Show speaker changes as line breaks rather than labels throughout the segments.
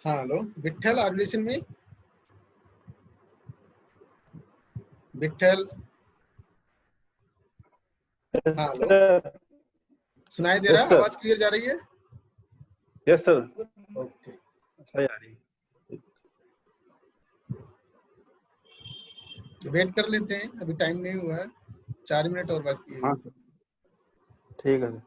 हाँ hello Vitthal, are listen me? Vitthal, हाँ hello, सुनाई दे रहा है? आवाज क्लियर जा रही है?
Yes sir.
ओके,
सही आ रही है।
वेट कर लेते हैं, अभी टाइम नहीं हुआ है, 4 मिनट और बाकी है।
हाँ सर, ठीक है sir.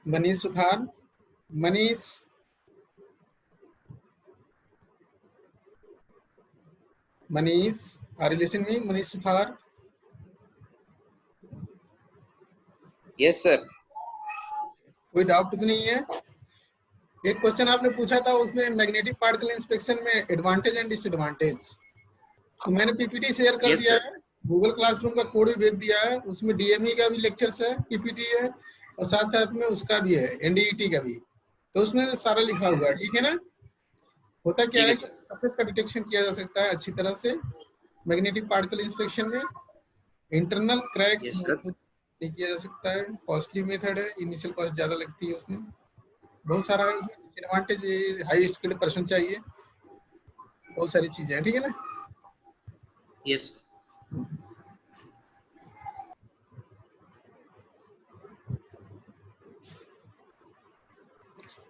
Manish Sukhar, Manish, Manish, are you listening me? Manish Sukhar?
Yes sir.
कोई डाउट तो नहीं है? एक क्वेश्चन आपने पूछा था, उसमें मैग्नेटिक पार्टिकल इंस्पेक्शन में एडवांटेज एंड डिसएडवांटेज, तो मैंने पीपीटी शेयर कर दिया है, गूगल क्लासरूम का कोड भी भेज दिया है, उसमें डीएमई का भी लेक्चर्स है, पीपीटी है, और साथ साथ में उसका भी है, एनडीईटी का भी, तो उसमें सारा लिखा हुआ है, ठीक है ना? होता क्या है, सरफेस का डिटेक्शन किया जा सकता है अच्छी तरह से मैग्नेटिक पार्टिकल इंस्पेक्शन में, इंटरनल क्रैक्स नहीं किया जा सकता है, कॉस्टली मेथड है, इनिशियल कॉस्ट ज्यादा लगती है उसमें, बहुत सारा है उसमें डिसएडवांटेज, हाई स्किल्ड पर्सन चाहिए, बहुत सारी चीजें हैं, ठीक है ना?
यस।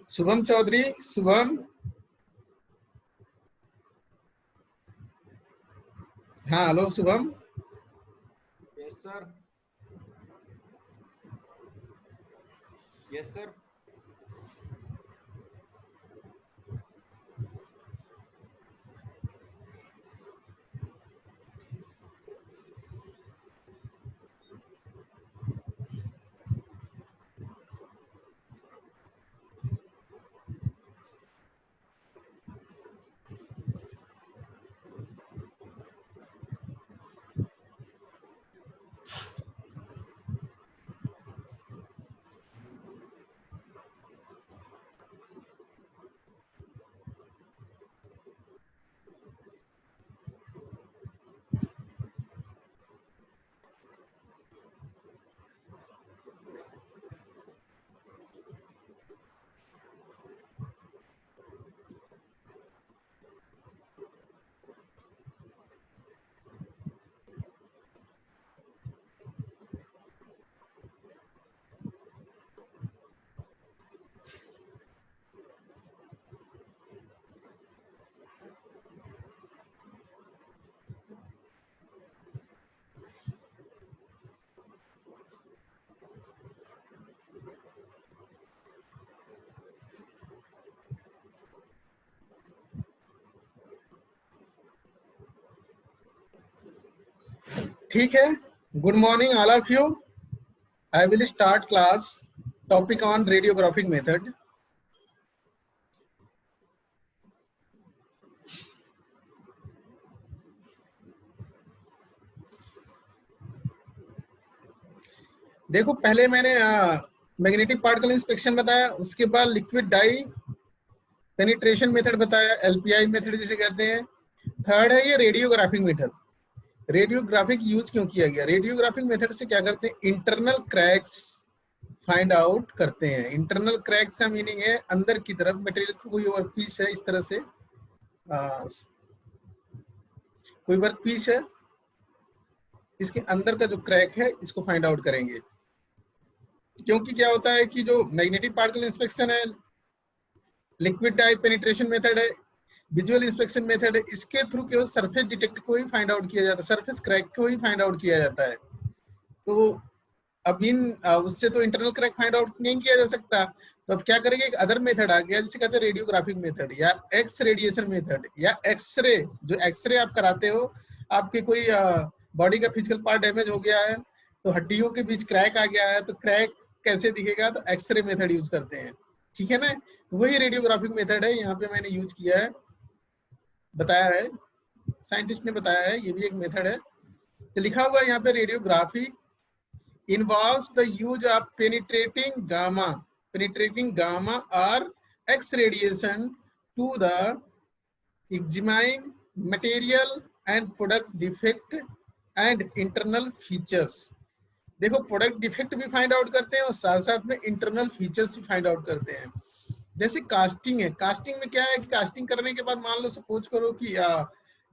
शुभम चौधरी, शुभम, हाँ hello Shubham.
Yes sir. Yes sir.
ठीक है, good morning all of you. I will start class, topic on radiographic method. देखो पहले मैंने मैग्नेटिक पार्टिकल इंस्पेक्शन बताया, उसके बाद लिक्विड डाई पेनिट्रेशन मेथड बताया, एलपीआई मेथड जिसे कहते हैं। थर्ड है ये रेडियोग्राफिक मेथड। रेडियोग्राफिक यूज क्यों किया गया? रेडियोग्राफिक मेथड से क्या करते हैं, इंटरनल क्रैक्स फाइंड आउट करते हैं। इंटरनल क्रैक्स का मीनिंग है अंदर की तरफ मटेरियल को कोई वर्क पीस है, इस तरह से कोई वर्क पीस है, इसके अंदर का जो क्रैक है इसको फाइंड आउट करेंगे। क्योंकि क्या होता है कि जो मैग्नेटिक पार्टिकल इंस्पेक्शन है, लिक्विड डाई पेनिट्रेशन मेथड है, विजुअल इंस्पेक्शन मेथड है, इसके थ्रू केवल सरफेस डिटेक्ट को ही फाइंड आउट किया जाता है, सरफेस क्रैक को ही फाइंड आउट किया जाता है। तो अब उससे तो इंटरनल क्रैक फाइंड आउट नहीं किया जा सकता, तो अब क्या करेंगे, एक अदर मेथड आ गया जिसे कहते हैं रेडियोग्राफिक मेथड या एक्स रेडिएशन मेथड या एक्सरे। जो एक्सरे आप कराते हो, आपके कोई बॉडी का फिजिकल पार्ट डैमेज हो गया है, तो हड्डियों के बीच क्रैक आ गया है, तो क्रैक कैसे दिखेगा, तो एक्सरे मेथड यूज करते हैं, ठीक है ना। तो वही रेडियोग्राफिक मेथड है, यहाँ पे मैंने यूज किया है, बताया है, साइंटिस्ट ने बताया है, ये भी एक मेथड है। तो लिखा हुआ है यहाँ पे, radiography involves the use of penetrating gamma or X radiation to the examine material and product defect and internal features। देखो प्रोडक्ट डिफेक्ट भी फाइंड आउट करते हैं और साथ साथ में इंटरनल फीचर्स भी फाइंड आउट करते हैं। जैसे कास्टिंग है, कास्टिंग में क्या है कि कास्टिंग करने के बाद मान लो सपोज करो कि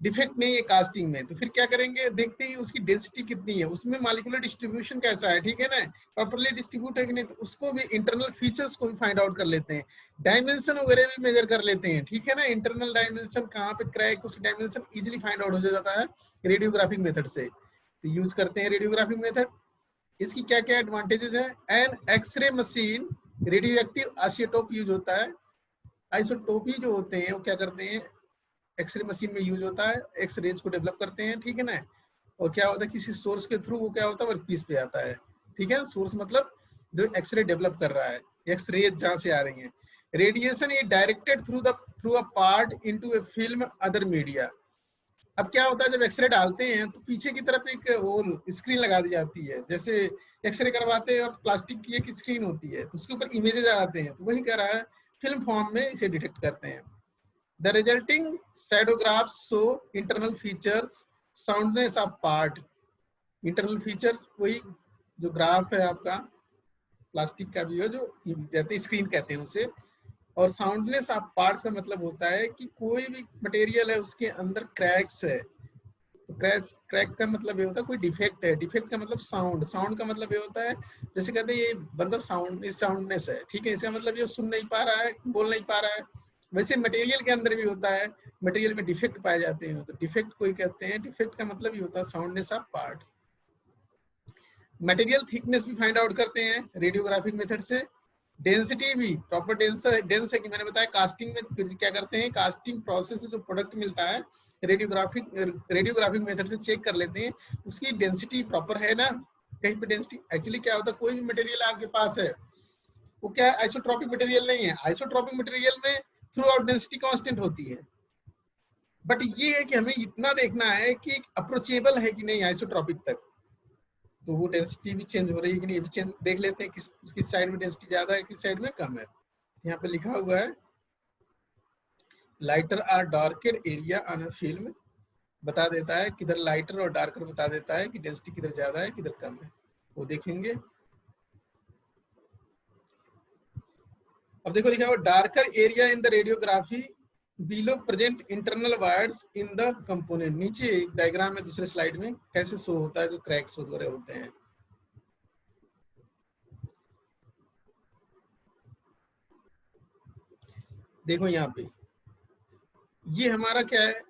डिफेक्ट नहीं है कास्टिंग में, तो फिर क्या करेंगे, देखते ही उसकी डेंसिटी कितनी है, उसमें मॉलिक्यूलर डिस्ट्रीब्यूशन कैसा है, ठीक है ना, प्रॉपर्ली डिस्ट्रीब्यूट है कि नहीं, तो उसको भी इंटरनल फीचर्स को भी फाइंड आउट कर लेते हैं। डायमेंशन वगैरह भी मेजर कर लेते हैं, ठीक है ना, इंटरनल डायमेंशन कहाँ पे क्रैक, उसकी डायमेंशन इजीली फाइंड आउट हो जाता है रेडियोग्राफिक मेथड से। तो यूज करते हैं रेडियोग्राफिक मेथड। इसकी क्या क्या एडवांटेजेस है, an X ray machine radio active isotope use होता है। आइसोटोपी जो होते हैं वो क्या करते हैं, एक्सरे मशीन में यूज होता है, एक्स रेज को डेवलप करते हैं, ठीक है ना। और क्या होता है, किसी सोर्स के थ्रू वो क्या होता है, वर्कपीस पे आता है, ठीक है। सोर्स मतलब जो एक्सरे डेवलप कर रहा है, एक्स रेज जहां से आ रही है। Radiation is directed through a part into A film other media. अब क्या होता है, जब एक्सरे डालते हैं तो पीछे की तरफ एक वो स्क्रीन लगा दी जाती है, जैसे एक्सरे करवाते हैं और प्लास्टिक की एक स्क्रीन होती है, तो उसके ऊपर इमेजेस आ जाते हैं, तो वही कह रहा है, फिल्म फॉर्म में इसे डिटेक्ट करते हैं। The resulting shadowgraphs show internal features, soundness of part। Internal feature वही जो ग्राफ है आपका प्लास्टिक का भी है, जो कहते हैं स्क्रीन कहते हैं उसे। और साउंडनेस ऑफ पार्ट्स का मतलब होता है कि कोई भी मटेरियल है उसके अंदर क्रैक्स है, तो क्रैक्स का मतलब ये होता है कोई डिफेक्ट है। डिफेक्ट का मतलब साउंड का मतलब ये होता है, जैसे कहते हैं ये बंदा साउंडनेस है, ठीक है, इसका मतलब ये सुन नहीं पा रहा है, बोल नहीं पा रहा है। वैसे मटेरियल के अंदर भी होता है, मटेरियल में डिफेक्ट पाए जाते हैं, तो डिफेक्ट कोई कहते हैं, डिफेक्ट का मतलब ये होता है soundness of part. Material thickness भी फाइंड आउट करते हैं रेडियोग्राफिक मेथड से। डेंसिटी भी प्रॉपर डेंस है कि मैंने बताया कास्टिंग में फिर क्या करते हैं, कास्टिंग प्रोसेस से जो प्रोडक्ट मिलता है रेडियोग्राफिक मेथड से चेक कर लेते हैं उसकी डेंसिटी प्रॉपर है ना। कहीं पे डेंसिटी एक्चुअली क्या होता है, कोई भी मटेरियल आपके पास है वो क्या है, आइसोट्रोपिक मटेरियल नहीं है। आइसोट्रोपिक मटेरियल में थ्रू आउट डेंसिटी कांस्टेंट होती है, बट ये है कि हमें इतना देखना है कि अप्रोचेबल है कि नहीं आइसोट्रोपिक तक, तो वो डेंसिटी भी चेंज हो रही है कि नहीं, भी चेंज देख लेते हैं, किस साइड में डेंसिटी ज्यादा है, किस साइड में कम है। यहाँ पे लिखा हुआ है लाइटर और darker area on a film, बता देता है किधर लाइटर और डार्कर बता देता है कि डेंसिटी किधर ज्यादा है किधर कम है, वो देखेंगे। अब देखो लिखा हुआ darker area in the radiography below present internal wires in the component. नीचे डायग्राम में दूसरे स्लाइड में कैसे शो होता है जो क्रैक्स वगैरह होते हैं। देखो यहाँ पे ये हमारा क्या है,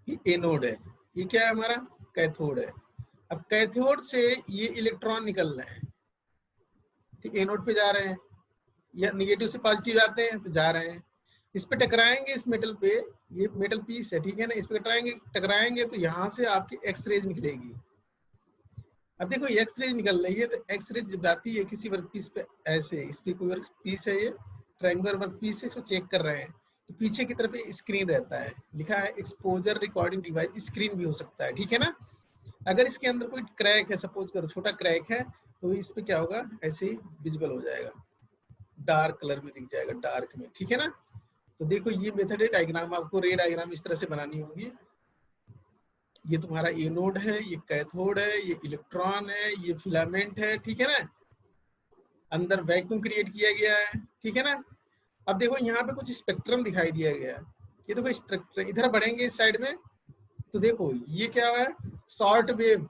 ये एनोड है, ये क्या है हमारा कैथोड है। अब कैथोड से ये इलेक्ट्रॉन निकल रहे हैं, ठीक, एनोड पे जा रहे हैं, या निगेटिव से पॉजिटिव जाते हैं तो जा रहे हैं, इस पे टकराएंगे, इस मेटल पे, ये मेटल पीस है, ठीक है ना, इस पे टकराएंगे तो यहाँ से आपकी एक्स रेज निकलेगी। अब देखो एक्स रेज निकल रही है, तो एक्स रेज जब जाती है किसी वर्क पीस पे, ऐसे इस पे कोई वर्क पीस है, ये ट्रायंगुलर वर्क पीस है, इसको चेक कर रहे हैं, तो पीछे की तरफ स्क्रीन रहता है, लिखा है एक्सपोजर रिकॉर्डिंग डिवाइस, स्क्रीन भी हो सकता है, ठीक है ना। अगर इसके अंदर कोई क्रैक है, सपोज करो छोटा क्रैक है, तो इस पे क्या होगा, ऐसे ही विजिबल हो जाएगा, डार्क कलर में दिख जाएगा, डार्क में, ठीक है ना। तो देखो ये मेथड है, डायग्राम आपको रे डायग्राम इस तरह से बनानी होगी। ये तुम्हारा एनोड है, ये कैथोड है, ये इलेक्ट्रॉन है, ये फिलामेंट है, ठीक है ना। अंदर वैक्यूम क्रिएट किया गया है, ठीक है ना। अब देखो यहाँ पे कुछ स्पेक्ट्रम दिखाई दिया गया है, ये देखो स्ट्रक्चर, इधर बढ़ेंगे इस साइड में, तो देखो ये क्या है, शॉर्ट वेव,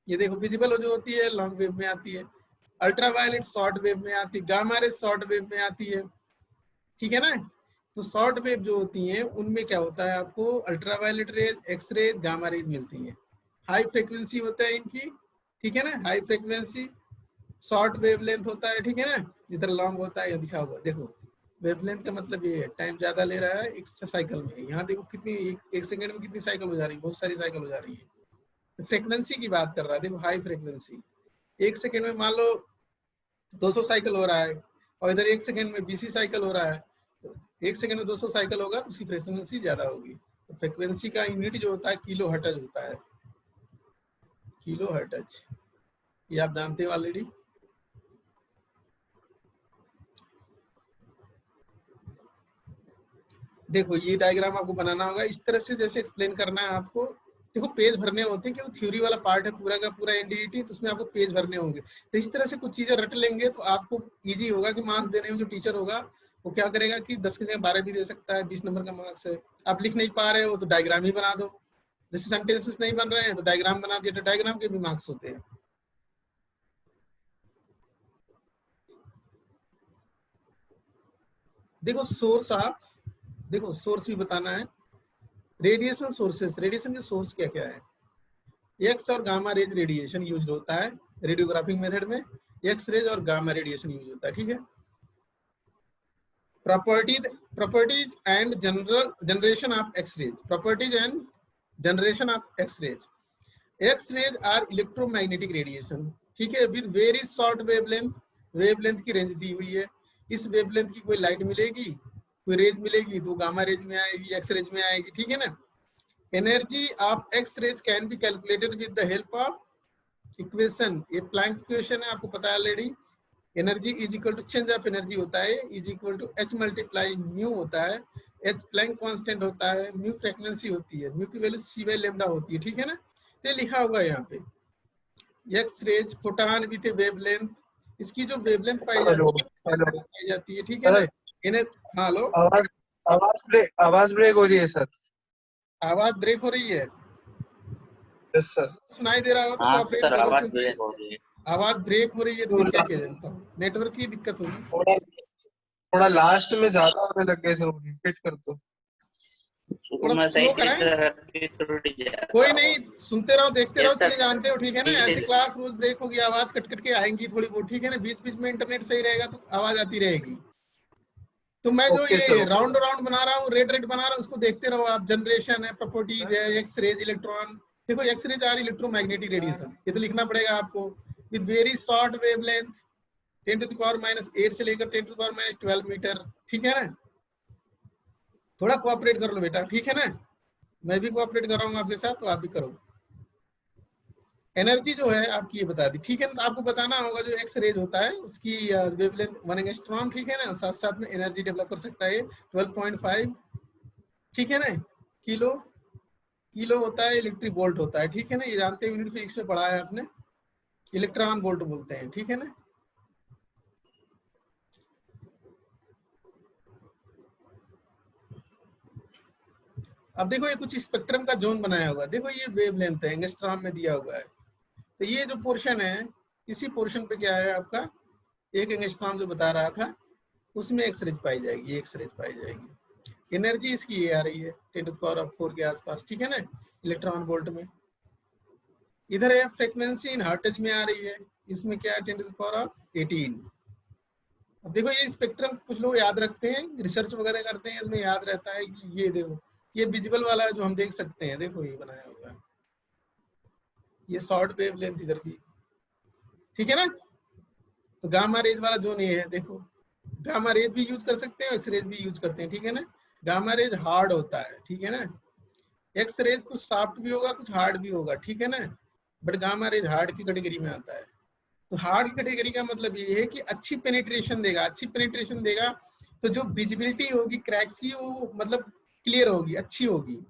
ये देखो विजिबल जो होती है लॉन्ग वेव में आती है, अल्ट्रावायलेट शॉर्ट वेव में आती है, गामा रेज शॉर्ट वेव में आती है, ठीक है ना। तो शॉर्ट वेव जो होती हैं उनमें क्या होता है, आपको ultraviolet rays, X rays, gamma rays मिलती हैं, हाई फ्रिक्वेंसी होता है इनकी, ठीक है ना, हाई फ्रिक्वेंसी। शॉर्ट वेवलेंथ होता है, ठीक है ना, इधर लॉन्ग होता है, दिखा हुआ देखो, वेवलेंथ का मतलब ये है टाइम ज्यादा ले रहा है एक साइकिल में, यहाँ देखो कितनी एक सेकंड में कितनी साइकिल हो जा रही है, बहुत सारी साइकिल हो जा रही है। फ्रीक्वेंसी की बात कर रहा है, देखो हाई फ्रीक्वेंसी, एक सेकंड में मान लो 200 साइकिल हो रहा है, और इधर एक सेकंड में 20 साइकिल हो रहा है, तो एक सेकंड में 200 साइकिल होगा तो उसकी फ्रीक्वेंसी ज्यादा होगी। तो फ्रीक्वेंसी का यूनिट जो होता है किलो हर्ट्ज होता है, किलो हर्ट्ज, ये आप जानते हो ऑलरेडी। देखो ये डायग्राम आपको बनाना होगा इस तरह से, जैसे एक्सप्लेन करना है आपको। देखो पेज भरने होते हैं, क्योंकि थ्योरी वाला पार्ट है पूरा का पूरा एनडीटी, तो उसमें आपको पेज भरने होंगे। तो इस तरह से कुछ चीजें रट लेंगे तो आपको इजी होगा कि मार्क्स देने में जो टीचर होगा वो क्या करेगा कि 10 की जगह 12 भी दे सकता है, 20 नंबर का मार्क्स है। आप लिख नहीं पा रहे हो तो डायग्राम ही बना दो, जैसे सेंटेंसेस नहीं बन रहे हैं तो डायग्राम बना दिया, तो डायग्राम के भी मार्क्स होते हैं। देखो सोर्स ऑफ, देखो सोर्स भी बताना है, रेडिएशन सोर्सेस, रेडिएशन के सोर्स क्या क्या है। एक्स और गामा रेज रेडिएशन यूज होता है रेडियोग्राफिक मेथड में, एक्स रेज और गामा रेडिएशन यूज होता है, ठीक है। Properties and generation of X rays, properties and generation of X rays. X rays are electromagnetic radiation, ठीक है, with very short wavelength, wavelength की रेंज दी हुई है। इस वेवलेंथ की कोई लाइट मिलेगी, कोई रेज मिलेगी तो गामा रेज में आएगी, एक्स रेज में आएगी, ठीक है ना। Energy of X rays can be calculated with the help of equation, ये प्लैंक इक्वेशन है, आपको पता है already. Energy is equal to change of energy होता है, is equal to H multiply mu होता है, एच प्लैंक कांस्टेंट होता है, म्यू फ्रीक्वेंसी होती है, म्यू की वैल्यू सी बाई लैम्डा होती है, ठीक है ना। तो लिखा होगा यहाँ पे X rays photon with wavelength, इसकी जो वेवलेंथ पाई जाती है, ठीक है ना। हेलो,
आवाज ब्रेक हो रही है सर।
आवाज ब्रेक हो रही है,
यस सर।
सुनाई दे रहा हो तो
हाँ
कोऑपरेट
सर,
करो,
आवाज
क्योंकि
ब्रेक हो रही है।
आवाज ब्रेक हो रही है तो क्या किया जाता है, नेटवर्क की दिक्कत होगी।
थोड़ा लास्ट में ज्यादा होने लग गए सर, रिपीट कर दो।
थोड़ा स्लो कराएं, कोई नहीं, सुनते रहो देखते रहो, चीजें जानते हो, ठीक है ना। ऐसे क्लास रोज ब्रेक होगी, आवाज कट कट के आएंगी थोड़ी बहुत, ठीक है ना। बीच बीच में इंटरनेट सही रहेगा तो आवाज आती रहेगी। तो मैं जो ये राउंड राउंड बना रहा हूँ, रेड रेड बना रहा हूँ, उसको देखते रहो आप। जनरेशन है, प्रॉपर्टीज है, एक्स रेज, इलेक्ट्रॉन, देखो X rays are electromagnetic radiation, ये तो लिखना पड़ेगा आपको। विद वेरी शॉर्ट वेवलेंथ 10⁻⁸ से लेकर 10⁻12 मीटर, ठीक है ना। थोड़ा कोऑपरेट कर लो बेटा, ठीक है ना, मैं भी कोऑपरेट कर रहा हूँ आपके साथ, तो आप भी करो। एनर्जी जो है आपकी ये बता दी, ठीक है ना। आपको बताना होगा जो एक्स रेज होता है उसकी वेवलेंथ 1 एंगस्ट्रॉम, ठीक है ना, साथ साथ में एनर्जी डेवलप कर सकता है 12.5, ठीक है ना, किलो, किलो होता है, इलेक्ट्रिक वोल्ट होता है, ठीक है ना, ये जानते हैं, यूनिट फिजिक्स में पढ़ा है आपने, इलेक्ट्रॉन वोल्ट बोलते हैं, ठीक है ना। अब देखो ये कुछ स्पेक्ट्रम का जोन बनाया हुआ है, देखो ये वेवलेंथ है, एंगस्ट्रॉम में दिया हुआ है। तो ये जो पोर्शन है, इसी पोर्शन पे क्या है आपका, 1 एंगस्ट्रॉम जो बता रहा था, उसमें एक्स रेज पाई जाएगी, एक्स रेज पाई जाएगी। एनर्जी इसकी ये आ रही है 10⁴ के आसपास, ठीक है ना, इलेक्ट्रॉन वोल्ट में। इधर है फ्रीक्वेंसी इन हर्ट्ज में आ रही है, इसमें क्या है 10⁻18। अब देखो ये स्पेक्ट्रम कुछ लोग याद रखते हैं, रिसर्च वगैरह करते हैं, इसमें याद रहता है कि ये देखो ये विजिबल वाला जो हम देख सकते हैं, देखो ये बनाया हुआ है, ये शॉर्ट वेवलेंथ इधर भी, ठीक है ना। तो गामा रेज वाला जोन ये है, देखो गामा रेज भी यूज कर सकते हैं, एक्स रेज भी यूज करते हैं, ठीक है ना। गामा रेज हार्ड होता है, ठीक है ना, एक्स रेज कुछ सॉफ्ट भी होगा कुछ हार्ड भी होगा, ठीक है ना। बट गामा रेज हार्ड की कैटेगरी में आता है। तो हार्ड कैटेगरी का मतलब ये है कि अच्छी पेनिट्रेशन देगा, अच्छी पेनिट्रेशन देगा तो जो विजिबिलिटी होगी क्रैक्स की वो मतलब क्लियर होगी, अच्छी होगी।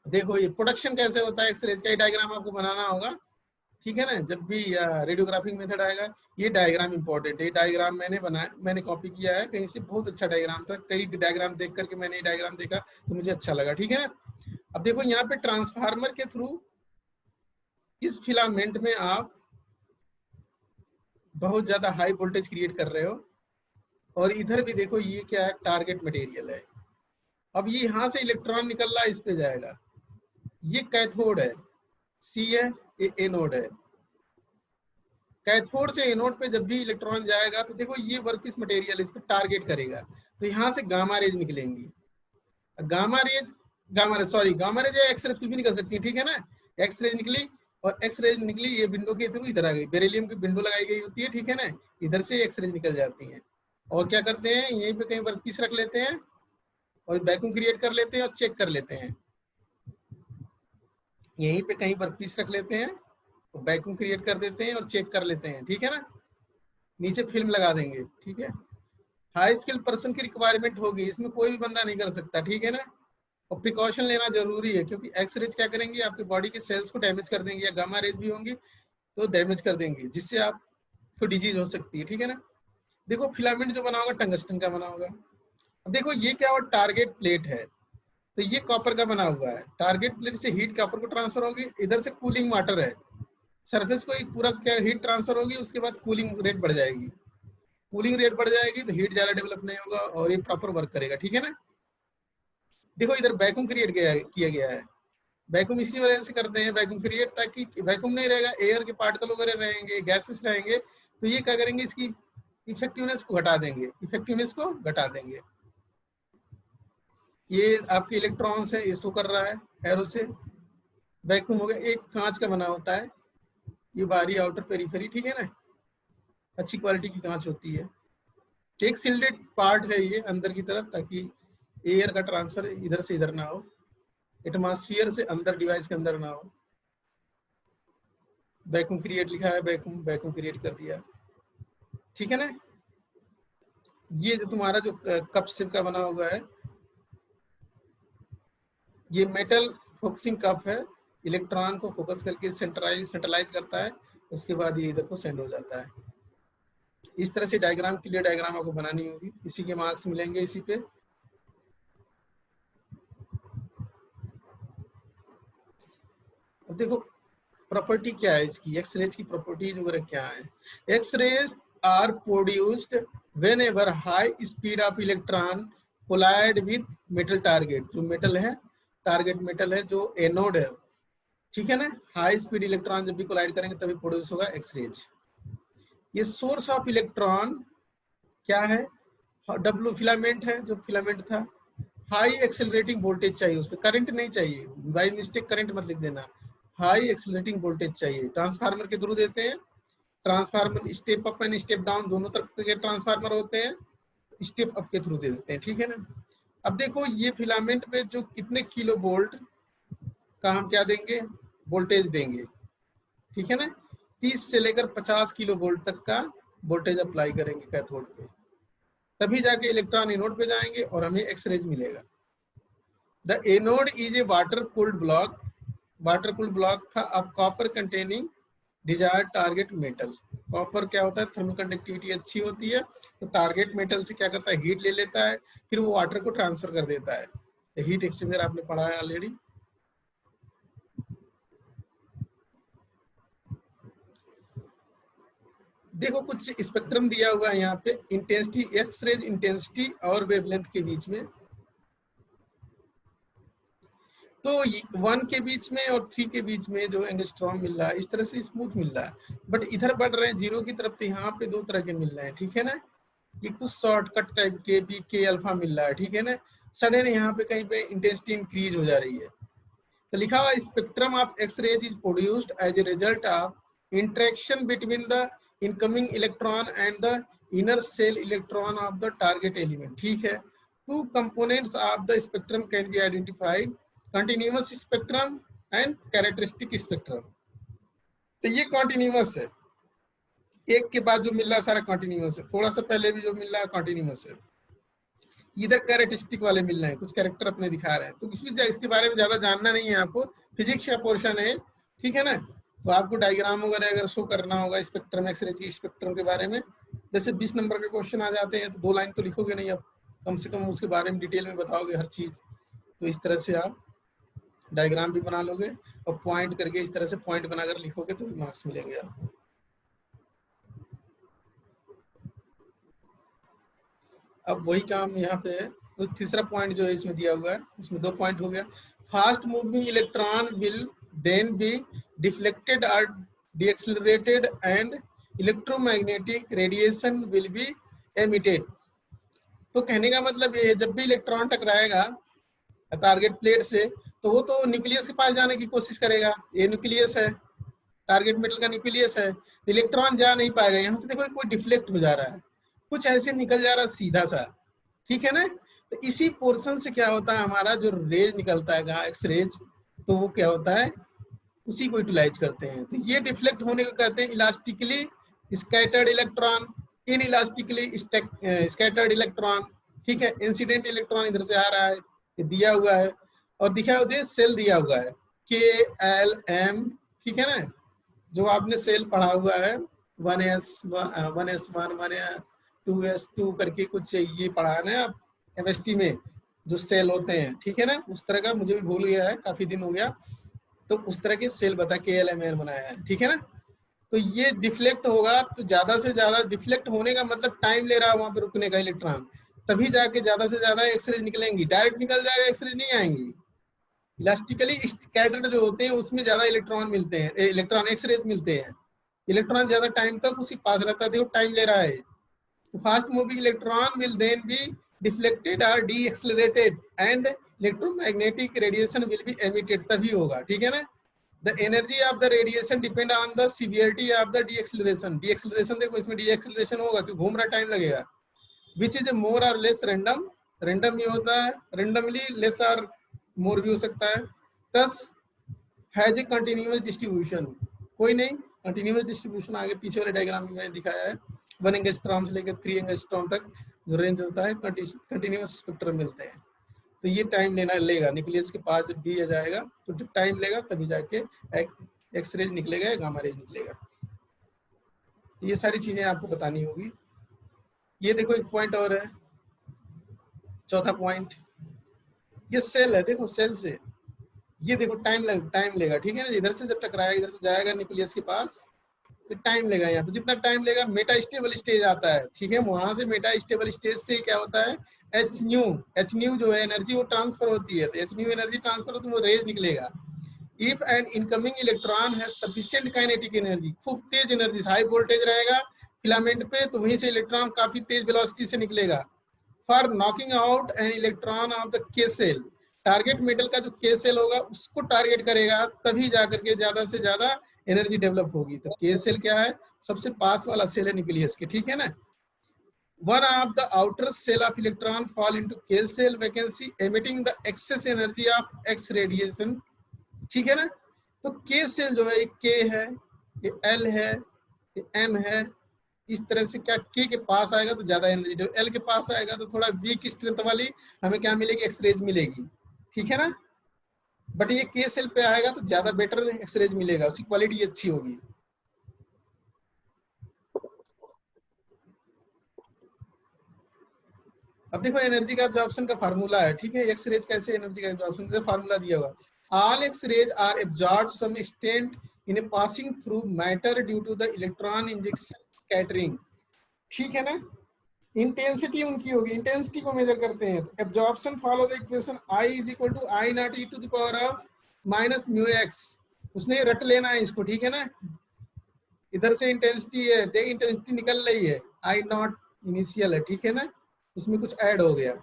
देखो ये प्रोडक्शन कैसे होता है एक्सरेज का डायग्राम आपको बनाना होगा, ठीक है ना। जब भी रेडियोग्राफिक मेथड आएगा, ये डायग्राम इंपॉर्टेंट है। ये डायग्राम मैंने बनाया, मैंने कॉपी किया है कहीं से, बहुत अच्छा डायग्राम था। कई डायग्राम देख करके मैंने ये डायग्राम देखा तो मुझे अच्छा लगा, ठीक है ना। अब देखो यहाँ पे ट्रांसफार्मर के थ्रू इस फिलामेंट में आप बहुत ज्यादा हाई वोल्टेज क्रिएट कर रहे हो, और इधर भी देखो ये क्या है, टारगेट मटेरियल है। अब ये यहाँ से इलेक्ट्रॉन निकल रहा है, इस पे जाएगा, ये कैथोड है, सी है, ये एनोड है। कैथोड से एनोड पे जब भी इलेक्ट्रॉन जाएगा तो देखो ये वर्कपीस मटेरियल इस पे टारगेट करेगा, तो यहाँ से गामा रेज निकलेंगी। गामा रेज या एक्स रेज कुछ भी निकल सकती है, ठीक है ना। एक्स रेज निकली और एक्स रेज निकली, ये विंडो के थ्रू इधर आ गई, बेरिलियम की विंडो लगाई गई होती है, ठीक है ना। इधर से एक्स रेज निकल जाती हैं, और क्या करते हैं, यहीं पे कहीं वर्कपीस रख लेते हैं और वैक्यूम क्रिएट कर लेते हैं और चेक कर लेते हैं। यहीं पे कहीं वर्कपीस रख लेते हैं, वैक्यूम क्रिएट कर देते हैं और चेक कर लेते हैं, ठीक है ना। नीचे फिल्म लगा देंगे, ठीक है। हाई स्किल पर्सन की रिक्वायरमेंट होगी, इसमें कोई भी बंदा नहीं कर सकता, ठीक है ना। और प्रिकॉशन लेना जरूरी है, क्योंकि एक्स रेज क्या करेंगे, आपकी बॉडी के सेल्स को डैमेज कर देंगे, या गामा रेज भी होंगी तो डैमेज कर देंगे, जिससे आपको डिजीज हो सकती है, ठीक है ना। देखो फिलामेंट जो बना होगा टंगस्टन का बना होगा। अब देखो ये क्या होगा, टारगेट प्लेट है, तो ये कॉपर का बना हुआ है। टारगेट प्लेट से हीट कॉपर को ट्रांसफर होगी, इधर से कूलिंग वाटर है, सरफेस को एक पूरा क्या हीट ट्रांसफर होगी, उसके बाद कूलिंग रेट बढ़ जाएगी। कूलिंग रेट बढ़ जाएगी तो हीट ज्यादा डेवलप नहीं होगा और ये प्रॉपर वर्क करेगा, ठीक है ना। देखो इधर वैक्यूम क्रिएट किया गया है। वैक्यूम इसी वजह से करते हैं, वैक्यूम क्रिएट, ताकि वैक्यूम नहीं रहेगा, एयर के पार्टिकल वगैरह रहेंगे, गैसेस रहेंगे, तो ये क्या करेंगे, इसकी इफेक्टिवनेस को घटा देंगे, ये आपके इलेक्ट्रॉन्स है, ये शो कर रहा है एरो से। वैक्यूम हो गया, एक कांच का बना होता है, ये बाहरी आउटर पेरिफेरी, ठीक है ना, अच्छी क्वालिटी की कांच होती है। एक सील्डेड पार्ट है ये अंदर की तरफ, ताकि एयर का ट्रांसफर इधर से इधर ना हो, एटमॉस्फेयर से अंदर डिवाइस के अंदर ना हो। वैक्यूम क्रिएट लिखा है, वैक्यूम क्रिएट कर दिया, ठीक है ना। ये जो तुम्हारा जो कप शेप का बना हुआ है, ये मेटल फोकसिंग कप है, इलेक्ट्रॉन को फोकस करके सेंट्रलाइज करता है, उसके बाद ये इधर को सेंड हो जाता है। इस तरह से डायग्राम, क्लियर डायग्राम आपको बनानी होगी, इसी के मार्क्स मिलेंगे इसी पे। अब देखो प्रॉपर्टी क्या है इसकी, एक्स रेज की प्रॉपर्टीज वगैरह क्या है। X rays are produced whenever high speed of electron collide with metal target, जो मेटल है, टारगेट मेटल है, जो एनोड है, ठीक है ना। हाई स्पीड इलेक्ट्रॉन जब भी कोलाइड करेंगे तभी प्रोड्यूस होगा एक्स रेज। ये सोर्स ऑफ इलेक्ट्रॉन क्या है, डब्ल्यू फिलामेंट है, जो फिलामेंट था। हाई एक्सेलरेटिंग वोल्टेज चाहिए, उस पर करंट नहीं चाहिए, बाय मिस्टेक करंट मत लिख देना, हाई एक्सेलरेटिंग वोल्टेज चाहिए। ट्रांसफार्मर के थ्रू देते हैं, transformer step up and step down दोनों तरफ के ट्रांसफार्मर होते हैं, स्टेप अप के थ्रू दे देते हैं, ठीक है ना। अब देखो ये फिलामेंट में जो कितने किलो वोल्ट का हम क्या देंगे, वोल्टेज देंगे, ठीक है ना। 30 से लेकर 50 किलो वोल्ट तक का वोल्टेज अप्लाई करेंगे कैथोड पे, तभी जाके इलेक्ट्रॉन एनोड पे जाएंगे और हमें एक्स रेज मिलेगा। The anode is a water cooled block था of copper containing desired target metal. Copper क्या होता है, थर्मल कंडक्टिविटी अच्छी होती है, तो टारगेट मेटल से क्या करता है, हीट ले लेता है, फिर वो वाटर को ट्रांसफर कर देता है। हीट एक्सचेंजर आपने पढ़ा है ऑलरेडी। देखो कुछ स्पेक्ट्रम दिया हुआ है यहाँ पे, इंटेंसिटी, एक्स रेज इंटेंसिटी और वेवलेंथ के बीच में। तो 1 के बीच में और 3 के बीच में जो एंगस्ट्रॉम मिल रहा है, इस तरह से स्मूथ मिल रहा है, बट इधर बढ़ रहे हैं 0 की तरफ, तो यहाँ पे 2 तरह के मिल रहे हैं, ठीक है ना। ये कुछ शॉर्टकट टाइप के बी के अल्फा मिल रहा है, ठीक है ना। सडन यहाँ पे कहीं पे इंटेंसिटी इंक्रीज हो जा रही है। तो लिखा हुआ spectrum of X rays is produced as a result of interaction between the incoming electron and the inner shell electron of the target element, ठीक है। Two components of the spectrum can be identified: continuous spectrum and characteristic spectrum. तो ये continuous है, एक के बाद जो मिल रहा है सारा continuous है, थोड़ा सा पहले भी जो मिल रहा है continuous है, इधर कैरेक्टरिस्टिक वाले मिल रहे हैं, कुछ कैरेक्टर अपने दिखा रहे हैं। तो इसके बारे में ज्यादा जानना नहीं है आपको, फिजिक्स का पोर्शन है, ठीक है ना। तो आपको डायग्राम वगैरह अगर शो करना होगा स्पेक्ट्रम, एक्सरे की स्पेक्ट्रम के बारे में, जैसे 20 नंबर के क्वेश्चन आ जाते हैं तो 2 लाइन तो लिखोगे नहीं, आप कम से कम उसके बारे में डिटेल में बताओगे हर चीज। तो इस तरह से आप डायग्राम भी बना लोगे और पॉइंट करके इस तरह से पॉइंट बनाकर लिखोगे तो मार्क्स मिलेंगे आपको। अब वही काम यहाँ पे है, तो तीसरा पॉइंट जो है इसमें दिया हुआ है, इसमें 2 पॉइंट हो गया। Fast moving electron will then be deflected और decelerated and electromagnetic radiation will be emitted. तो कहने का मतलब ये है, जब भी इलेक्ट्रॉन टकराएगा टारगेट प्लेट से तो वो तो न्यूक्लियस के पास जाने की कोशिश करेगा, ये न्यूक्लियस है, टारगेट मेटल का न्यूक्लियस है, इलेक्ट्रॉन जा नहीं पाएगा। यहाँ से देखो कोई डिफ्लेक्ट हो जा रहा है, कुछ ऐसे निकल जा रहा है सीधा सा, ठीक है ना। तो इसी पोर्शन से क्या होता है, हमारा जो रेज निकलता है एक्स रेज, तो वो क्या होता है, उसी को यूटिलाइज करते हैं। तो ये डिफ्लेक्ट होने को कहते हैं इलास्टिकली स्कैटर्ड इलेक्ट्रॉन, इन इलास्टिकली स्कैटर्ड इलेक्ट्रॉन, ठीक है। इंसिडेंट इलेक्ट्रॉन इधर से आ रहा है, ये दिया हुआ है, और दिखा हुआ सेल दिया हुआ है KLM, ठीक है ना। जो आपने सेल पढ़ा हुआ है 1s1 2s2 करके कुछ ये पढ़ा है ना आप केमिस्ट्री में, जो सेल होते हैं, ठीक है ना, उस तरह का, मुझे भी भूल गया है, काफी दिन हो गया, तो उस तरह के सेल बता KLMN बनाया है, ठीक है ना। तो ये डिफ्लेक्ट होगा, तो ज्यादा से ज्यादा डिफ्लेक्ट होने का मतलब टाइम ले रहा है वहां पे रुकने का इलेक्ट्रॉन, तभी जाके ज्यादा से ज्यादा एक्सरेज निकलेंगी। डायरेक्ट निकल जाएगा एक्सरेज नहीं आएंगी। इलास्टिकली स्कैटर्ड जो होते हैं उसमें ज्यादा इलेक्ट्रॉन मिलते हैं, इलेक्ट्रॉन एक्सरेज मिलते हैं, इलेक्ट्रॉन ज्यादा टाइम तक उसी पास रहता है, देखो टाइम ले रहा है। तो fast moving electron will then be deflected और decelerated and electromagnetic radiation will be emitted, तभी होगा, ठीक है ना। The energy of the radiation depend on the severity of the deceleration. Deceleration देखो, इसमें डी एक्सेलरेशन होगा कि घूम रहा टाइम लगेगा, विच इज मोर और लेस रैंडम, रैंडम ही होता है, रैंडमली लेस और मोर भी हो सकता है। thus has a continuous distribution, कोई नहीं, कंटिन्यूअस डिस्ट्रीब्यूशन आगे पीछे वाले डायग्राम में मैंने दिखाया है, 1 एंगस्ट्रॉम से लेकर 3 एंगस्ट्रॉम तक जो रेंज होता है कंटिन्यूअस स्पेक्ट्रम मिलते हैं। तो ये टाइम लेगा, न्यूक्लियस के पास जब भी आ जाएगा तो जब टाइम लेगा तभी जाके एक्स रेज निकलेगा, गामा रेज निकलेगा। ये सारी चीजें आपको बतानी होगी। ये देखो एक पॉइंट और है, चौथा पॉइंट, ये सेल है, देखो सेल से ये देखो टाइम लेगा, ठीक है ना। इधर से जब टकराएगा, इधर से जाएगा न्यूक्लियस के पास, तो टाइम लेगा। यहाँ पे जितना टाइम लेगा, मेटा स्टेबल स्टेज आता है, ठीक है। वहां से मेटा स्टेबल स्टेज से क्या होता है, एच न्यू जो है एनर्जी वो ट्रांसफर होती है, तो एच न्यू एनर्जी ट्रांसफर हो तो वो रेज निकलेगा। If N incoming electron has sufficient kinetic energy, खूब तेज एनर्जी, हाई वोल्टेज रहेगा फिलामेंट पे, तो वहीं से इलेक्ट्रॉन काफी तेज वेलोसिटी से निकलेगा। For knocking out an electron of the के सेल, टारगेट मेटल का जो के सेल होगा उसको टारगेट करेगा, तभी जाकर के ज्यादा से ज्यादा एनर्जी डेवलप होगी। तो के सेल क्या है, सबसे पास वाला सेल है न्यूक्लियस के, ठीक है ना। One of the outer shell of electron fall into K shell vacancy emitting the excess energy of X radiation, ठीक है ना। तो के सेल जो है, ये के है, ये एल है, ये एम है, इस तरह से क्या के पास आएगा तो ज्यादा एनर्जी, एल के पास आएगा तो थोड़ा वीक स्ट्रेंथ वाली हमें क्या मिलेगी, एक्स रेज मिलेगी, ठीक है ना। बट ये के सेल पे आएगा तो ज्यादा बेटर एक्स रेज मिलेगा, उसकी क्वालिटी अच्छी होगी। अब देखो एनर्जी का एब्जॉर्प्शन का फार्मूला है, ठीक है। एक्स रेज कैसे एनर्जी का एब्जॉर्प्शन, फार्मूला दिया हुआ, all X rays are absorbed some extent in a passing through matter due to the electron injection scattering, ठीक है ना। इंटेंसिटी उनकी होगी, इंटेंसिटी को मेजर करते हैं। तो absorption follow the equation I = I naught e to the power of minus mu x, उसने रट लेना है इसको, ठीक है ना। इधर से इंटेंसिटी है, देख इंटेंसिटी निकल रही है, I naught इनिशियल है, ठीक है ना, उसमें कुछ ऐड हो गया,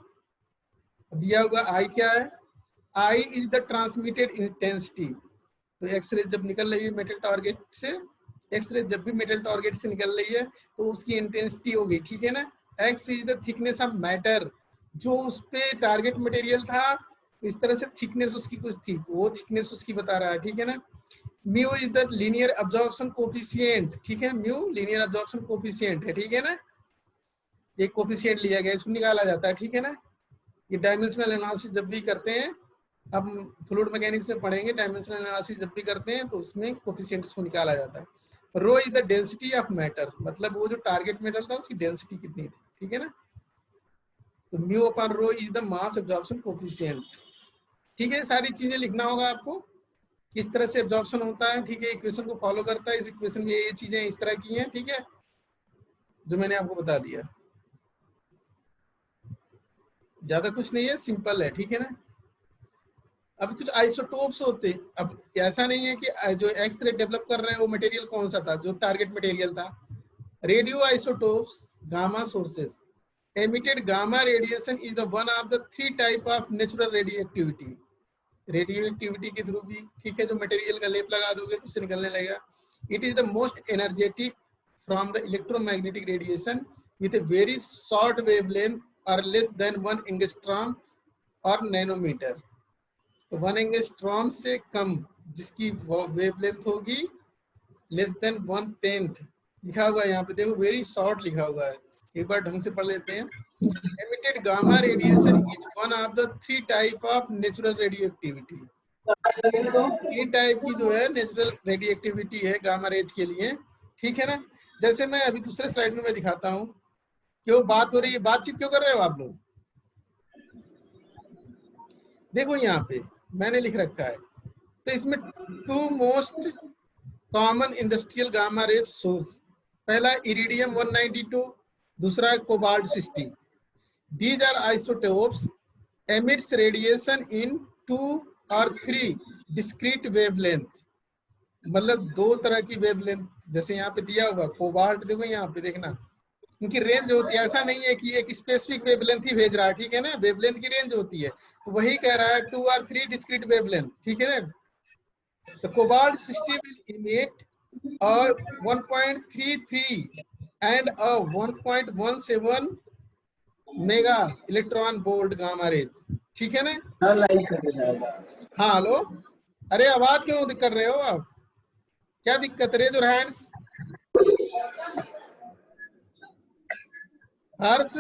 दिया हुआ I क्या है, I is the transmitted intensity. तो एक्सरे जब निकल रही है मेटल टारगेट से, एक्सरे जब भी मेटल टारगेट से निकल रही है तो उसकी इंटेंसिटी होगी, ठीक है ना। X is the thickness of matter, जो उस पे टारगेट मटेरियल था इस तरह से थिकनेस उसकी कुछ थी, तो वो थिकनेस उसकी बता रहा है, ठीक है ना। Mu is the linear absorption coefficient, ठीक है, म्यू लीनियर अब्जॉर्प्शन कोफिशिएंट है, ठीक है ना। एक कोफिशिएंट लिया गया, इसको निकाला जाता है, ठीक है ना। ये डायमेंशनल एनालिसिस जब भी करते हैं, अब फ्लूइड मैकेनिक्स में पढ़ेंगे, डायमेंशनल एनालिसिस जब भी करते हैं तो उसमें कोफिशिएंट्स को निकाला जाता है। Rho is the density of matter, मतलब वो जो टारगेट मेटल था उसकी डेंसिटी कितनी थी, ठीक है ना। तो mu upon rho is the mass absorption coefficient, ठीक है। सारी चीजें लिखना होगा आपको, किस तरह से एब्जॉर्प्शन होता है, ठीक है। इक्वेशन को फॉलो करता है, इस इक्वेशन में ये चीजें इस तरह की हैं, ठीक है, जो मैंने आपको बता दिया। ज्यादा कुछ नहीं है, सिंपल है, ठीक है ना। अब कुछ आइसोटोप्स होते हैं, अब ऐसा नहीं है कि जो एक्स रे डेवलप कर रहे हैं वो मटेरियल कौन सा था, जो टारगेट मटेरियल था। Radio isotopes gamma sources emitted gamma radiation is the one of the 3 type of natural radioactivity, radio activity के थ्रू भी, ठीक है, जो मटेरियल का लेप लगा दोगे तो उससे निकलने लगेगा। It is the most energetic from the electromagnetic radiation with a very short wavelength और लेस देन 1 एंगस्ट्रॉम और नैनोमीटर। तो 1 एंगस्ट्रॉम से कम जिसकी वेवलेंथ होगी लेस देन 1/10 लिखा हुआ है यहाँ पे, देखो वेरी शॉर्ट लिखा हुआ है, एक बार ढंग से पढ़ लेते हैं। Emitted gamma radiation is one of the 3 type of natural radioactivity. 3 type की जो है नेचुरल रेडियोएक्टिविटी है गामा रेज के लिए, ठीक है ना। जैसे मैं अभी दूसरे स्लाइड में मैं दिखाता हूँ, क्यों बात हो रही है, बातचीत क्यों कर रहे हो आप लोग। देखो यहाँ पे मैंने लिख रखा है, तो इसमें 2 most common industrial gamma rays source, पहला इरिडियम 192, दूसरा cobalt 60। These are isotopes emits radiation in 2 or 3 discrete wavelength, मतलब 2 तरह की वेवलेंथ, जैसे यहाँ पे दिया हुआ कोबाल्ट, देखो यहाँ पे देखना उनकी रेंज होती है, ऐसा नहीं है कि एक स्पेसिफिक वेवलेंथ ही भेज रहा है, ठीक है ना, वेवलेंथ की रेंज होती है, तो वही कह रहा है 2 or 3 discrete wavelength, ठीक है ना। तो cobalt 60 will emit a 1.33 and a 1.17 mega electron volt gamma rays, ठीक है ना। हाँ हेलो, अरे आवाज क्यों कर रहे हो आप, क्या दिक्कत, रेज और हैंड्स। हर्ष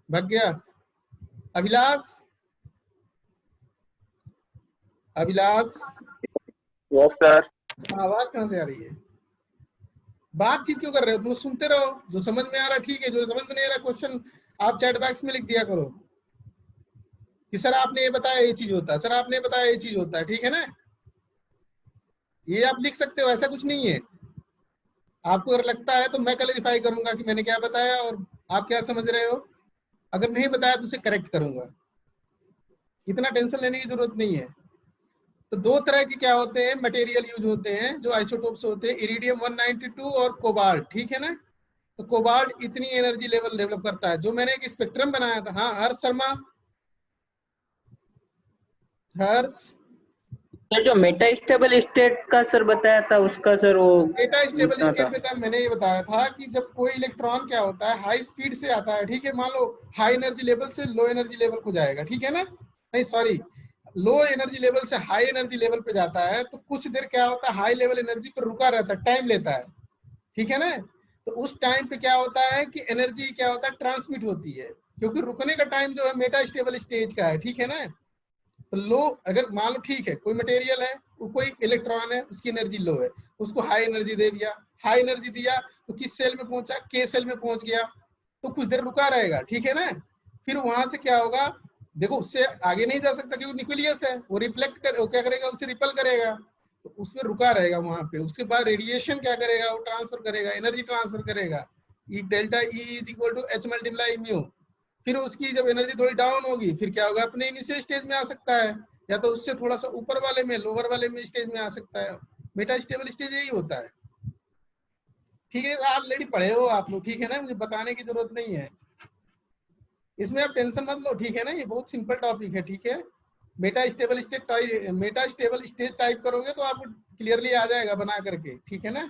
भग गया, अभिलाष, अभिलाष,
यस सर।
आवाज कहाँ से आ रही है, बातचीत क्यों कर रहे हो, तुम सुनते रहो, जो समझ में आ रहा ठीक है, जो समझ में नहीं आ रहा क्वेश्चन आप चैट बॉक्स में लिख दिया करो कि सर आपने ये बताया ये चीज होता है, सर आपने बताया ये चीज होता है, ठीक है ना। ये आप लिख सकते हो, ऐसा कुछ नहीं है। आपको अगर लगता है तो मैं क्लैरिफाई करूंगा कि मैंने क्या बताया और आप क्या समझ रहे हो, अगर नहीं बताया तो उसे करेक्ट करूंगा, इतना टेंशन लेने की जरूरत नहीं है। तो 2 तरह के क्या होते हैं मटेरियल यूज होते हैं जो आइसोटोप्स होते हैं, इरिडियम 192 और कोबाल्ट, ठीक है ना। तो कोबाल्ट इतनी एनर्जी लेवल डेवलप करता है, जो मैंने एक स्पेक्ट्रम बनाया था। हाँ हर्ष शर्मा, हर्ष,
सर जो मेटा स्टेबल स्टेट का सर बताया था उसका सर वो
मेटा स्टेबल
पूछना
स्टेट
था।
में था, मैंने ये बताया था कि जब कोई इलेक्ट्रॉन क्या होता है हाई स्पीड से आता है, ठीक है, मान लो हाई एनर्जी लेवल से लो एनर्जी लेवल को जाएगा, ठीक है ना, नहीं सॉरी, लो एनर्जी लेवल से हाई एनर्जी लेवल पे जाता है, तो कुछ देर क्या होता है हाई लेवल एनर्जी पर रुका रहता है, टाइम लेता है, ठीक है ना। तो उस टाइम पे क्या होता है कि एनर्जी क्या होता है ट्रांसमिट होती है, क्योंकि रुकने का टाइम जो है मेटा स्टेबल स्टेज का है, ठीक है ना। तो लो, अगर मान लो ठीक है कोई मटेरियल है, वो कोई इलेक्ट्रॉन है, उसकी एनर्जी लो है, उसको हाई एनर्जी दे दिया, हाई एनर्जी दिया तो किस सेल में पहुंचा, के सेल में पहुंच गया, तो कुछ देर रुका रहेगा, ठीक है ना। फिर वहां से क्या होगा, देखो उससे आगे नहीं जा सकता क्योंकि न्यूक्लियस है, वो रिफ्लेक्ट कर, वो क्या करेगा, उससे रिपल करेगा, तो उसमें रुका रहेगा वहां पे। उसके बाद रेडिएशन क्या करेगा, वो ट्रांसफर करेगा, एनर्जी ट्रांसफर करेगा, E delta E is equal to H multiply mu. फिर उसकी जब एनर्जी थोड़ी डाउन होगी फिर क्या होगा, अपने इनिशियल स्टेज में आ सकता है, या तो उससे थोड़ा सा ऊपर वाले में, लोअर वाले में स्टेज में आ सकता है। मेटा स्टेबल स्टेज यही होता है, ठीक है, ऑलरेडी पढ़े हो आप लोग, ठीक है ना, मुझे बताने की जरूरत नहीं है, इसमें आप टेंशन मत लो, ठीक है ना, ये बहुत सिंपल टॉपिक है, ठीक है। मेटा स्टेबल स्टेज टाइप करोगे तो आपको क्लियरली आ जाएगा बना करके, ठीक है ना।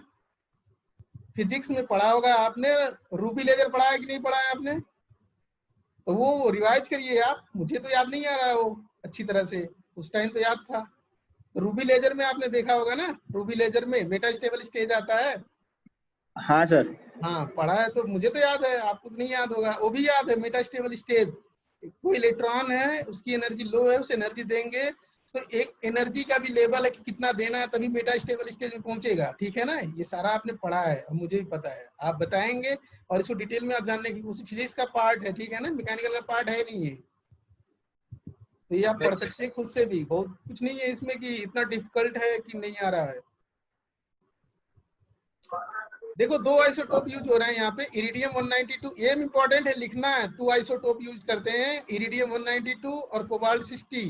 फिजिक्स में पढ़ा होगा आपने, रूबी लेजर पढ़ा है कि नहीं पढ़ा है आपने? तो वो रिवाइज करिए आप, मुझे तो याद नहीं आ रहा है वो अच्छी तरह से, उस टाइम तो याद था। तो रूबी लेजर में आपने देखा होगा ना, रूबी लेजर में मेटास्टेबल स्टेज आता है।
हाँ सर।
हाँ पढ़ा है, तो मुझे तो याद है, आपको तो नहीं याद होगा। वो भी याद है, मेटास्टेबल स्टेज, कोई इलेक्ट्रॉन है उसकी एनर्जी लो है, उस एनर्जी देंगे तो एक एनर्जी का भी लेवल है कि कितना देना है तभी मेटास्टेबल स्टेज में पहुंचेगा, ठीक है ना। ये सारा आपने पढ़ा है और मुझे भी पता है, आप बताएंगे और इसको डिटेल में आप जानने की कोशिश, फिजिक्स का पार्ट है, ठीक है ना, मैकेनिकल का पार्ट है नहीं ये। तो ये आप पढ़ सकते हैं खुद से भी, बहुत कुछ नहीं है इसमें कि इतना डिफिकल्ट है कि नहीं आ रहा है। देखो 2 आइसोटोप यूज हो रहे हैं यहाँ पे, इरिडियम 192, ये इंपॉर्टेंट है लिखना है, 2 आइसोटोप यूज करते हैं, इरिडियम 192 और कोबाल्ट 60।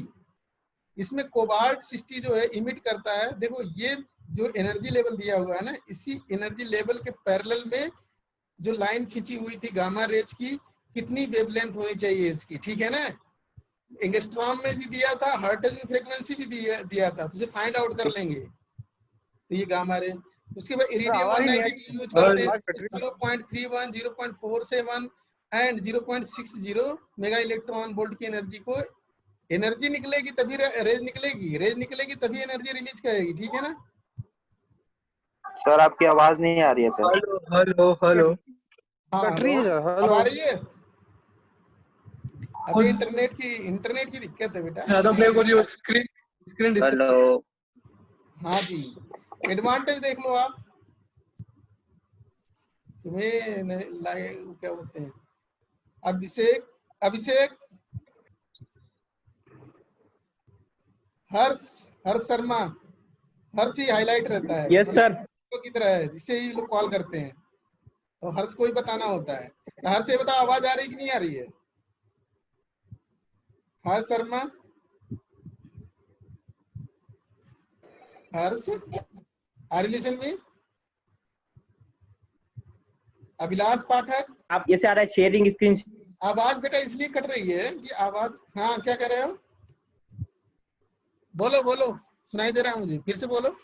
इसमें कोबाल्ट 60 जो है इमिट करता है, देखो ये जो एनर्जी लेवल दिया हुआ है ना, इसी एनर्जी लेवल के पैरेलल में जो लाइन खींची हुई थी गामा रेज की, कितनी वेवलेंथ होनी चाहिए इसकी, ठीक है ना। एंगस्ट्रॉम में भी दिया था, हर्ट्ज में फ्रीक्वेंसी भी दिया था, तो फाइंड आउट कर लेंगे। तो ये गामा रेज, उसके बाद इरिडियम 192 यूज करते हैं, 0.31, 0.47 एंड 0.60 मेगा इलेक्ट्रॉन वोल्ट की एनर्जी को, एनर्जी निकलेगी तभी रेज निकलेगी, रेज निकलेगी तभी एनर्जी रिलीज करेगी, ठीक है ना।
सर आपकी आवाज नहीं आ रही है सर।
Hello hello hello.
हाँ
कट रही है सर,
अब
हेलो।
आ रही है। अभी इंटरनेट की दिक्कत है बेटा।
ज्यादा ब्लैक हो रही है स्क्रीन, स्क्रीन डिस्प्ले।
हेलो।
हाँ जी, एडवांटेज देख लो आप, तुम्हें क्या बोलते हैं, अभिषेक, अभिषेक, हर्ष, हर्ष शर्मा, हर्ष ही हाईलाइट रहता है।
Yes sir.
की तरह है, जिसे ही लोग कॉल करते हैं, तो हर्ष को ही बताना होता है। तो हर्ष से बताओ आवाज आ रही कि नहीं आ रही है? Harsh Sharma, Harsh, are you listen me? Abhilash Pathak,
आप ये से आ रहा है शेयरिंग स्क्रीन।
आवाज बेटा इसलिए कट रही है कि आवाज, हाँ क्या कह रहे हो, बोलो बोलो, सुनाई दे रहा है मुझे, फिर से बोलो।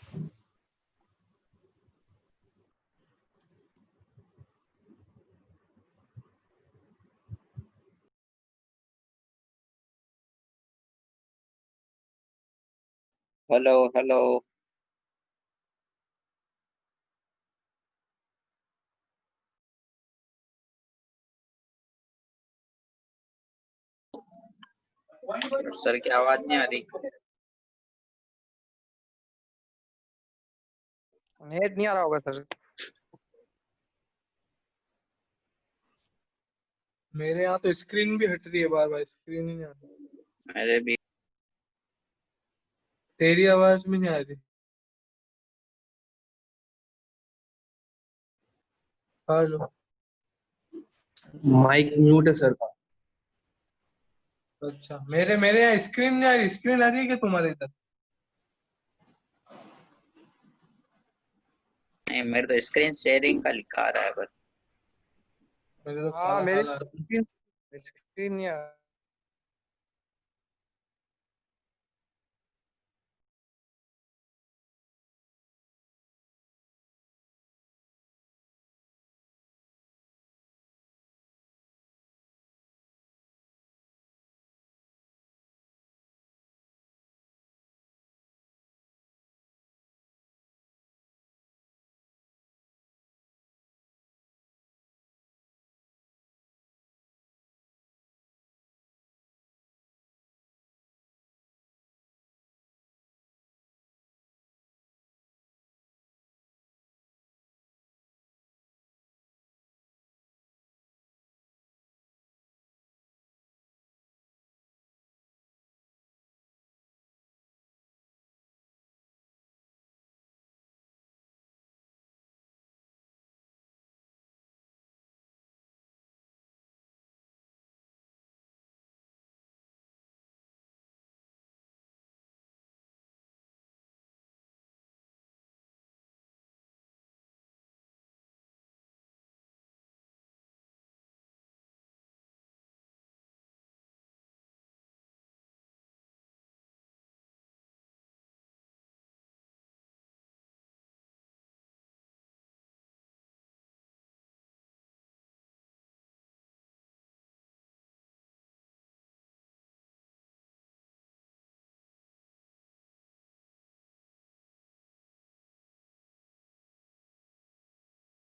Hello hello. सर की आवाज नहीं आ रही।
नेट नहीं आ रहा होगा सर।
मेरे यहाँ तो स्क्रीन भी हट रही है बार बार, स्क्रीन ही नहीं आ रही।
मेरे भी।
तेरी आवाज भी नहीं आ रही। हेलो।
माइक म्यूट है सर का।
अच्छा, मेरे मेरे यहाँ स्क्रीन नहीं आ रही, स्क्रीन आ रही है क्या तुम्हारे इधर?
नहीं, मेरे तो स्क्रीन शेयरिंग का लिखा आ रहा है बस।
मेरे तो
हाँ मेरी
काला
स्क्रीन नहीं आ